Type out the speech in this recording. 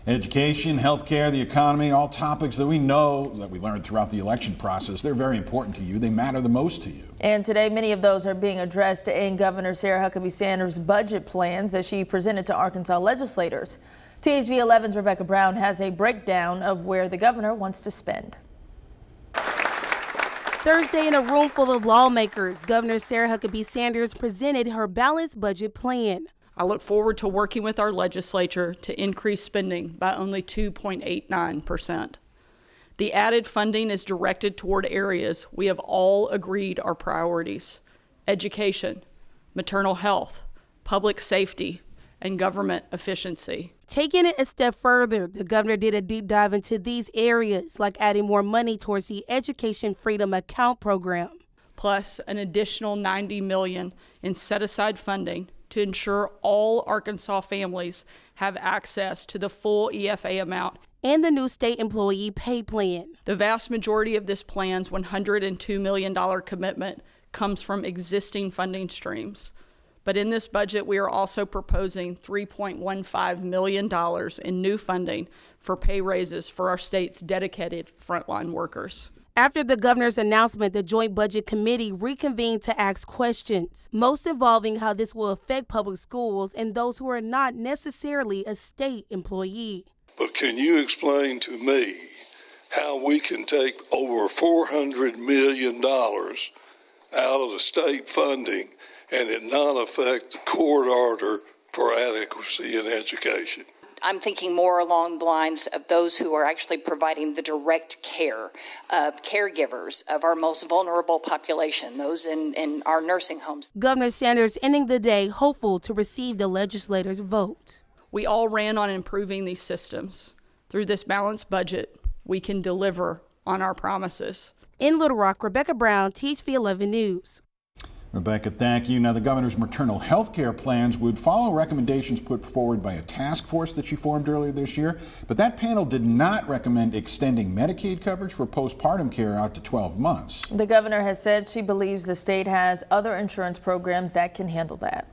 Education, healthcare, the economy, all topics that we know, that we learned throughout the election process. They're very important to you. They matter the most to you. And today, many of those are being addressed in Governor Sarah Huckabee Sanders' budget plans that she presented to Arkansas legislators. THV 11's Rebecca Brown has a breakdown of where the governor wants to spend. Thursday, in a room full of lawmakers, Governor Sarah Huckabee Sanders presented her balanced budget plan. I look forward to working with our legislature to increase spending by only 2.89%. The added funding is directed toward areas we have all agreed are priorities: education, maternal health, public safety, and government efficiency. Taking it a step further, the governor did a deep dive into these areas, like adding more money towards the Education Freedom Account program. Plus an additional $90 million in set-aside funding to ensure all Arkansas families have access to the full EFA amount. And the new state employee pay plan. The vast majority of this plan's $102 million commitment comes from existing funding streams. But in this budget, we are also proposing $3.15 million in new funding for pay raises for our state's dedicated frontline workers. After the governor's announcement, the Joint Budget Committee reconvened to ask questions, most involving how this will affect public schools and those who are not necessarily a state employee. But can you explain to me how we can take over $400 million out of the state funding and it not affect the court order for adequacy in education? I'm thinking more along the lines of those who are actually providing the direct care, caregivers of our most vulnerable population, those in our nursing homes. Governor Sanders ending the day hopeful to receive the legislators' vote. We all ran on improving these systems. Through this balanced budget, we can deliver on our promises. In Little Rock, Rebecca Brown, THV 11 News. Rebecca, thank you. Now, the governor's maternal health care plans would follow recommendations put forward by a task force that she formed earlier this year. But that panel did not recommend extending Medicaid coverage for postpartum care out to 12 months. The governor has said she believes the state has other insurance programs that can handle that.